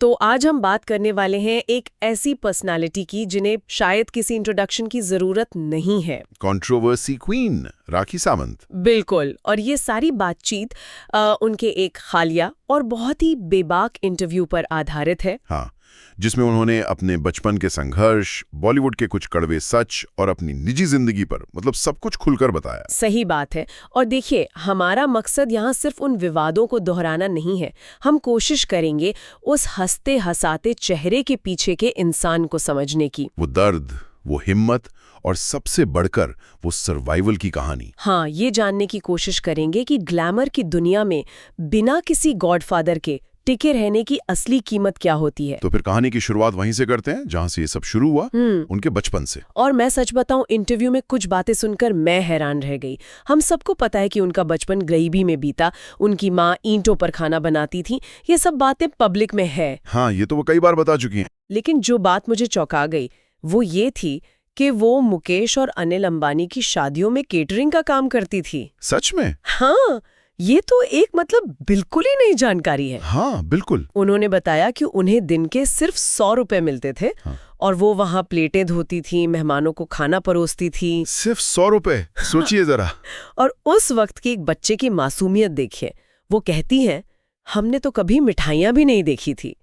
तो आज हम बात करने वाले हैं एक ऐसी पर्सनालिटी की जिन्हें शायद किसी इंट्रोडक्शन की जरूरत नहीं है। Controversy queen Rakhi Sawant. बिल्कुल। और ये सारी बातचीत उनके एक हालिया और बहुत ही बेबाक इंटरव्यू पर आधारित है। हाँ, जिसमें उन्होंने अपने बचपन के संघर्ष, बॉलीवुड के कुछ कड़वे सच और अपनी निजी जिंदगी पर सब कुछ खुलकर बताया। सही बात है। और देखिए, हमारा मकसद यहाँ सिर्फ उन विवादों को दोहराना नहीं है। हम कोशिश करेंगे उस हंसते हंसाते चेहरे के पीछे के इंसान को समझने की। वो दर्द, वो हिम्मत और सबसे बढ़कर वो सर्वाइवल की कहानी। हाँ, ये जानने की कोशिश करेंगे कि ग्लैमर की दुनिया में बिना किसी गॉडफादर के टिके रहने की असली कीमत क्या होती है। तो फिर कहानी की शुरुआत वहीं से करते हैं जहां से ये सब शुरू हुआ, उनके बचपन से। और मैं सच बताऊं, इंटरव्यू में कुछ बातें सुनकर मैं हैरान रह गई। हम सबको पता है कि उनका बचपन गरीबी में बीता, उनकी माँ ईंटों पर खाना बनाती थी, ये सब बातें पब्लिक में है। हाँ, ये तो वो कई बार बता चुकी हैं। लेकिन जो बात मुझे चौंका गई वो ये थी कि वो मुकेश और अनिल अंबानी की शादियों में केटरिंग का काम करती थी। सच में? हाँ, ये तो एक बिल्कुल ही नई जानकारी है। हाँ, बिल्कुल। उन्होंने बताया कि उन्हें दिन के सिर्फ 100 रुपए मिलते थे। हाँ। और वो वहाँ प्लेटें धोती थी, मेहमानों को खाना परोसती थी। सिर्फ 100 रुपए? सोचिए जरा। और उस वक्त की एक बच्चे की मासूमियत देखिए। वो कहती हैं, हमने तो कभी मिठाइयाँ भी नहीं देखी थी।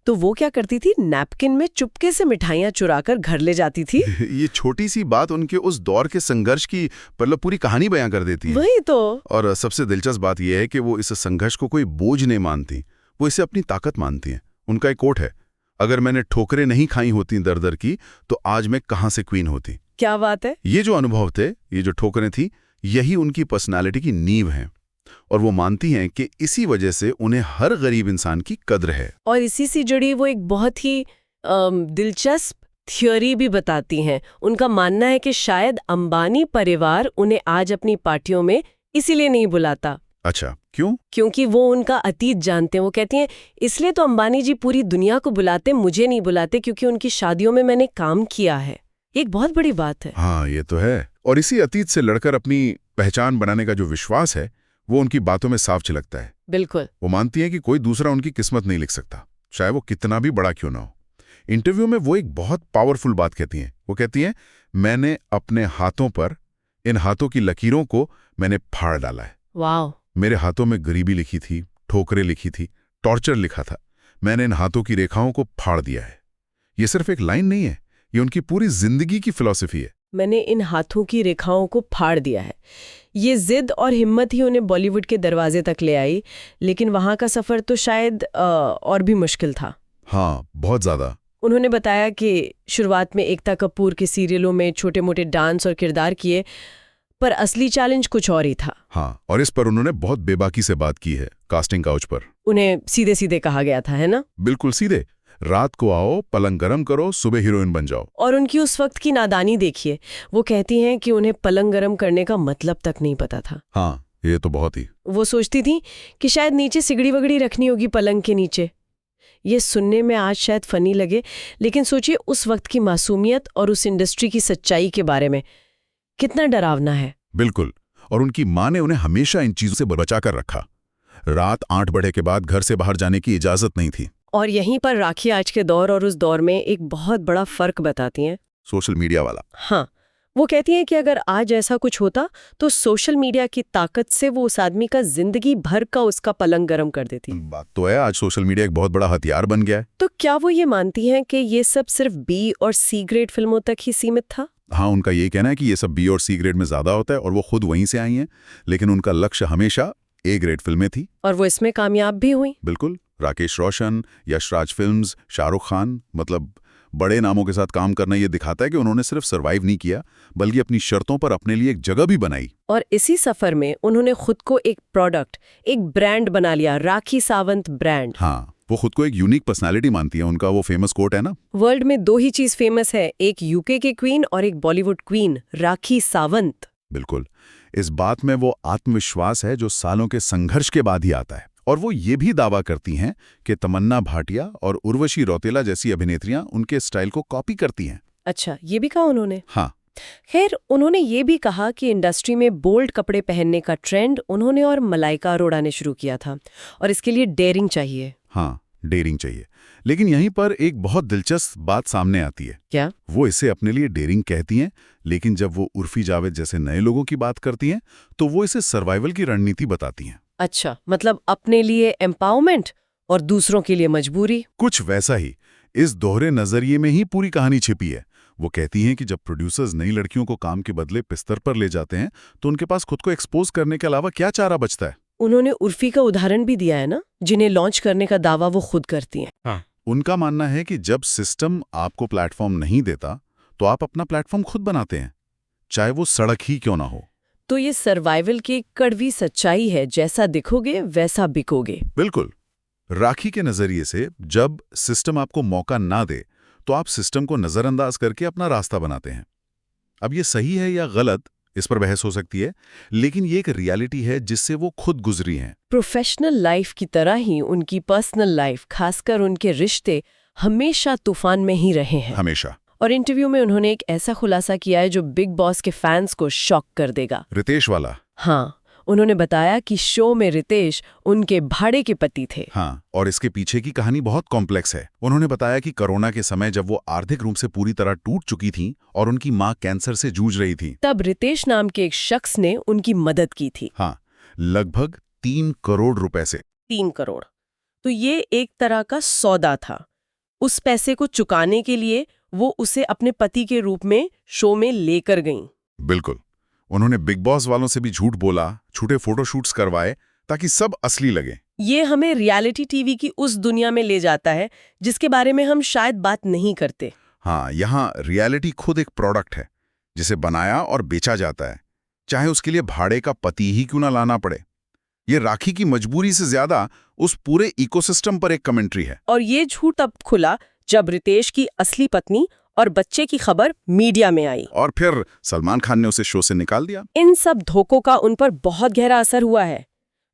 तो वो क्या करती थी, नैपकिन में चुपके से मिठाइयाँ चुराकर घर ले जाती थी। ये छोटी सी बात उनके उस दौर के संघर्ष की पूरी कहानी बयां कर देती है। वही तो। और सबसे दिलचस्प बात यह है कि वो इस संघर्ष को कोई बोझ नहीं मानती, वो इसे अपनी ताकत मानती हैं। उनका एक कोट है, अगर मैंने ठोकरें नहीं खाई होती दर दर की तो आज मैं कहां से क्वीन होती। क्या बात है। ये जो अनुभव थे, ये जो ठोकरें थी, यही उनकी पर्सनालिटी की नींव है। और वो मानती हैं कि इसी वजह से उन्हें हर गरीब इंसान की कद्र है। और इसी से जुड़ी वो एक बहुत ही दिलचस्प थ्योरी भी बताती हैं। उनका मानना है कि शायद अंबानी परिवार उन्हें आज अपनी पार्टियों में इसीलिए नहीं बुलाता। अच्छा, क्यों? क्योंकि वो उनका अतीत जानते हैं। वो कहती हैं, इसलिए तो अंबानी जी पूरी दुनिया को बुलाते, मुझे नहीं बुलाते, क्योंकि उनकी शादियों में मैंने काम किया है। एक बहुत बड़ी बात है। हाँ, ये तो है। और इसी अतीत से लड़कर अपनी पहचान बनाने का जो विश्वास है, वो उनकी बातों में साफ झलकता है। बिल्कुल। वो मानती हैं कि कोई दूसरा उनकी किस्मत नहीं लिख सकता, चाहे वो कितना भी बड़ा क्यों ना हो। इंटरव्यू में वो एक बहुत पावरफुल बात कहती हैं। वो कहती हैं, मैंने अपने हाथों पर, इन हाथों की लकीरों को मैंने फाड़ डाला है। वाह। मेरे हाथों में गरीबी लिखी थी, ठोकरें लिखी थी, टॉर्चर लिखा था। मैंने इन हाथों की रेखाओं को फाड़ दिया है। ये सिर्फ एक लाइन नहीं है, ये उनकी पूरी जिंदगी की फिलॉसफी है। मैंने इन हाथों की रेखाओं को फाड़ दिया है। ये जिद और हिम्मत ही उन्हें बॉलीवुड के दरवाजे तक ले आई। लेकिन वहां का सफर तो शायद और भी मुश्किल था। हाँ, बहुत ज्यादा। उन्होंने बताया कि शुरुआत में एकता कपूर के सीरियलों में छोटे मोटे डांस और किरदार किए, पर असली चैलेंज कुछ और ही था। हाँ, और इस पर उन्होंने बहुत बेबाकी से बात की है कास्टिंग काउच पर। उन्हें सीधे सीधे कहा गया था, है ना? बिल्कुल सीधे, रात को आओ, पलंग गरम करो, सुबह हीरोइन बन जाओ। और उनकी उस वक्त की नादानी देखिए। वो कहती हैं कि उन्हें पलंग गरम करने का मतलब तक नहीं पता था। हाँ, ये तो बहुत ही। वो सोचती थी कि शायद नीचे सिगड़ी वगड़ी रखनी होगी पलंग के नीचे। ये सुनने में आज शायद फनी लगे, लेकिन सोचिए उस वक्त की मासूमियत और उस इंडस्ट्री की सच्चाई के बारे में कितना डरावना है। बिल्कुल। और उनकी माँ ने उन्हें हमेशा इन चीजों से बचा कर रखा। रात 8 बजे के बाद घर से बाहर जाने की इजाजत नहीं थी। और यहीं पर राखी आज के दौर और उस दौर में एक बहुत बड़ा फर्क बताती हैं। सोशल मीडिया वाला। हाँ, वो कहती हैं कि अगर आज ऐसा कुछ होता तो सोशल मीडिया की ताकत से वो उस आदमी का जिंदगी भर का उसका पलंग गरम कर देती। बात तो है, आज सोशल मीडिया एक बहुत बड़ा हथियार बन गया है। तो क्या वो ये मानती हैं कि ये सब सिर्फ बी और सी ग्रेड फिल्मों तक ही सीमित था? हाँ, उनका ये कहना है कि ये सब बी और सी ग्रेड में ज्यादा होता है और वो खुद वहीं से आई हैं। लेकिन उनका लक्ष्य हमेशा ए ग्रेड फिल्में थी। और वो इसमें कामयाब भी हुई। बिल्कुल। राकेश रोशन, यशराज फिल्म्स, शाहरुख खान, बड़े नामों के साथ काम करना ये दिखाता है कि उन्होंने सिर्फ सर्वाइव नहीं किया, बल्कि अपनी शर्तों पर अपने लिए एक जगह भी बनाई। और इसी सफर में उन्होंने खुद को एक प्रोडक्ट, एक ब्रांड बना लिया, राखी सावंत ब्रांड। हाँ, वो खुद को एक यूनिक पर्सनालिटी मानती है। उनका वो फेमस कोट है ना, वर्ल्ड में 2 ही चीज फेमस है, एक यूके के क्वीन और एक बॉलीवुड क्वीन, राखी सावंत। बिल्कुल। इस बात में वो आत्मविश्वास है जो सालों के संघर्ष के बाद ही आता है। और वो ये भी दावा करती हैं कि तमन्ना भाटिया और उर्वशी रौतेला जैसी अभिनेत्रियां उनके स्टाइल को कॉपी करती हैं। अच्छा, ये भी कहा उन्होंने? हाँ। खैर, उन्होंने ये भी कहा कि इंडस्ट्री में बोल्ड कपड़े पहनने का ट्रेंड उन्होंने और मलाइका अरोड़ा ने शुरू किया था, और इसके लिए डेयरिंग चाहिए। हाँ, डेयरिंग चाहिए। लेकिन यहीं पर एक बहुत दिलचस्प बात सामने आती है। क्या? वो इसे अपने लिए डेयरिंग कहती हैं, लेकिन जब वो उर्फी जावेद जैसे नए लोगों की बात करती हैं तो वो इसे सर्वाइवल की रणनीति बताती हैं। अच्छा, मतलब अपने लिए एम्पावरमेंट और दूसरों के लिए मजबूरी। कुछ वैसा ही। इस दोहरे नजरिए में ही पूरी कहानी छिपी है। वो कहती हैं कि जब प्रोड्यूसर्स नई लड़कियों को काम के बदले बिस्तर पर ले जाते हैं तो उनके पास खुद को एक्सपोज करने के अलावा क्या चारा बचता है। उन्होंने उर्फी का उदाहरण भी दिया है ना, जिन्हें लॉन्च करने का दावा वो खुद करती हैं। हाँ। उनका मानना है कि जब सिस्टम आपको प्लेटफॉर्म नहीं देता तो आप अपना प्लेटफॉर्म खुद बनाते हैं, चाहे वो सड़क ही क्यों ना हो। तो ये सर्वाइवल की कड़वी सच्चाई है, जैसा दिखोगे वैसा बिकोगे। बिल्कुल। राखी के नजरिए से जब सिस्टम आपको मौका ना दे तो आप सिस्टम को नजरअंदाज करके अपना रास्ता बनाते हैं। अब ये सही है या गलत, इस पर बहस हो सकती है, लेकिन ये एक रियलिटी है जिससे वो खुद गुजरी हैं। प्रोफेशनल लाइफ की तरह ही उनकी पर्सनल लाइफ, खासकर उनके रिश्ते, हमेशा तूफान में ही रहे हैं। हमेशा। और इंटरव्यू में उन्होंने एक ऐसा खुलासा किया है जो बिग बॉस के फैंस को शॉक कर देगा। रितेश वाला। हाँ, उन्होंने बताया कि शो में रितेश उनके भाड़े के पति थे। हाँ, और इसके पीछे की कहानी बहुत कॉम्प्लेक्स है। उन्होंने बताया कि कोरोना के समय जब वो आर्थिक रूप से पूरी तरह टूट चुकी थीं और उनकी मां कैंसर से जूझ रही थी, तब रितेश नाम के एक शख्स ने उनकी मदद की थी। हाँ, लगभग 3 करोड़ रुपए से। 3 करोड़। तो ये एक तरह का सौदा था। उस पैसे को चुकाने के लिए वो उसे अपने पति के रूप में शो में लेकर गईं। बिल्कुल। उन्होंने बिग बॉस वालों से भी झूठ बोला, झूठे फोटोशूट्स करवाए ताकि सब असली लगे। ये हमें रियलिटी टीवी की उस दुनिया में ले जाता है जिसके बारे में हम शायद बात नहीं करते। हाँ, यहाँ रियलिटी खुद एक प्रोडक्ट है जिसे बनाया और बेचा जाता है, चाहे उसके लिए भाड़े का पति ही क्यों ना लाना पड़े। ये राखी की मजबूरी से ज्यादा उस पूरे इकोसिस्टम पर एक कमेंट्री है। और ये झूठ तब खुला जब रितेश की असली पत्नी और बच्चे की खबर मीडिया में आई। और फिर सलमान खान ने उसे शो से निकाल दिया। इन सब धोखों का उन पर बहुत गहरा असर हुआ है।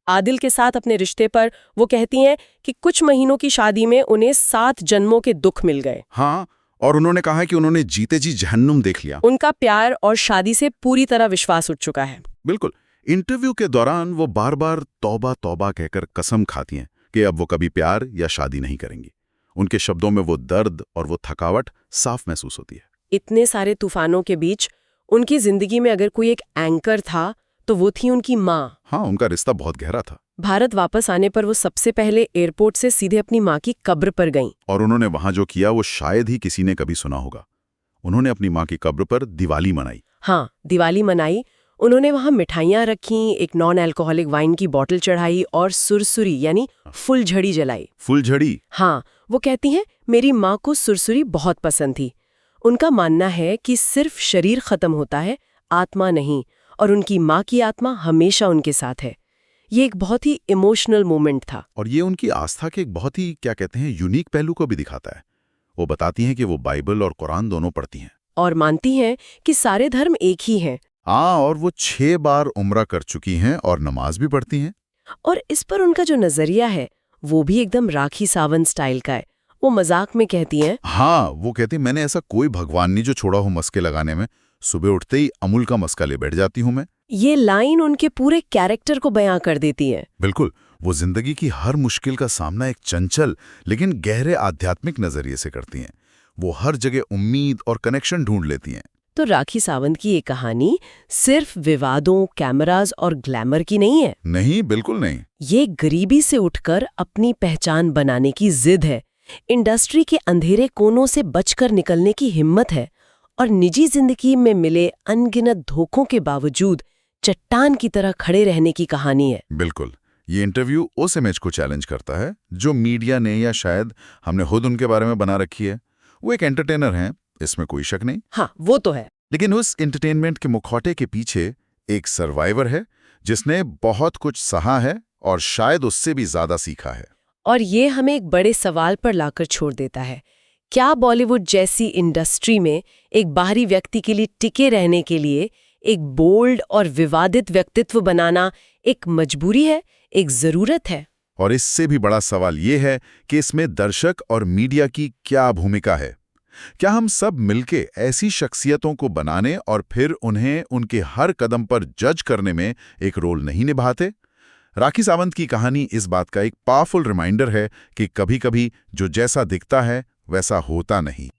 आदिल के साथ अपने रिश्ते पर वो कहती हैं कि कुछ महीनों की शादी में उन्हें 7 जन्मों के दुख मिल गए। हाँ, और उन्होंने कहा कि उन्होंने जीते जी जहन्नुम देख लिया। उनका प्यार और शादी से पूरी तरह विश्वास उठ चुका है। बिल्कुल। इंटरव्यू के दौरान वो बार बार तौबा तौबा कहकर कसम खाती हैं कि अब वो कभी प्यार या शादी नहीं करेंगी। उनके शब्दों में वो दर्द और वो थकावट साफ महसूस होती है। इतने सारे तूफानों के बीच उनकी जिंदगी में अगर कोई एक एंकर था तो वो थी उनकी माँ। हाँ, उनका रिश्ता बहुत गहरा था। भारत वापस आने पर वो सबसे पहले एयरपोर्ट से सीधे अपनी माँ की कब्र पर गईं। और उन्होंने वहां जो किया वो शायद ही किसी ने कभी सुना होगा। उन्होंने अपनी माँ की कब्र पर दिवाली मनाई। हाँ, दिवाली मनाई। उन्होंने वहां मिठाइयाँ रखीं, एक नॉन अल्कोहलिक वाइन की बोतल चढ़ाई और सुरसुरी यानी फुलझड़ी जलाई। फुलझड़ी? हाँ, वो कहती हैं मेरी माँ को सुरसुरी बहुत पसंद थी। उनका मानना है कि सिर्फ शरीर खत्म होता है, आत्मा नहीं, और उनकी माँ की आत्मा हमेशा उनके साथ है। ये एक बहुत ही इमोशनल मोमेंट था। और ये उनकी आस्था के एक बहुत ही क्या कहते हैं यूनिक पहलू को भी दिखाता है। वो बताती हैं कि वो बाइबल और कुरान दोनों पढ़ती हैं और मानती हैं कि सारे धर्म एक ही हैं। हाँ, और वो 6 बार उम्रा कर चुकी हैं और नमाज भी पढ़ती हैं। और इस पर उनका जो नजरिया है वो भी एकदम राखी सावंत स्टाइल का है। वो मजाक में कहती हैं, हाँ, वो कहती हैं मैंने ऐसा कोई भगवान नहीं जो छोड़ा हो मस्के लगाने में। सुबह उठते ही अमूल का मस्का ले बैठ जाती हूं मैं। ये लाइन उनके पूरे कैरेक्टर को बयां कर देती है। बिल्कुल। वो जिंदगी की हर मुश्किल का सामना एक चंचल लेकिन गहरे आध्यात्मिक नजरिए से करती हैं। वो हर जगह उम्मीद और कनेक्शन ढूंढ लेती हैं। तो राखी सावंत की ये कहानी सिर्फ विवादों, कैमरास और ग्लैमर की नहीं है। नहीं, बिल्कुल नहीं। ये गरीबी से उठकर अपनी पहचान बनाने की जिद है, इंडस्ट्री के अंधेरे कोनों से बचकर निकलने की हिम्मत है, और निजी जिंदगी में मिले अनगिनत धोखों के बावजूद चट्टान की तरह खड़े रहने की कहानी है। बिल्कुल। ये इंटरव्यू उस इमेज को चैलेंज करता है जो मीडिया ने या शायद हमने खुद उनके बारे में बना रखी है। वो एक एंटरटेनर हैं, इसमें कोई शक नहीं। हाँ, वो तो है। लेकिन उस एंटरटेनमेंट के मुखौटे के पीछे एक सर्वाइवर है जिसने बहुत कुछ सहा है और शायद उससे भी ज्यादा सीखा है। और ये हमें एक बड़े सवाल पर लाकर छोड़ देता है, क्या बॉलीवुड जैसी इंडस्ट्री में एक बाहरी व्यक्ति के लिए टिके रहने के लिए एक बोल्ड और विवादित व्यक्तित्व बनाना एक मजबूरी है, एक जरूरत है? और इससे भी बड़ा सवाल ये है कि इसमें दर्शक और मीडिया की क्या भूमिका है। क्या हम सब मिलके ऐसी शख्सियतों को बनाने और फिर उन्हें उनके हर कदम पर जज करने में एक रोल नहीं निभाते? राखी सावंत की कहानी इस बात का एक पावरफुल रिमाइंडर है कि कभी-कभी जो जैसा दिखता है वैसा होता नहीं।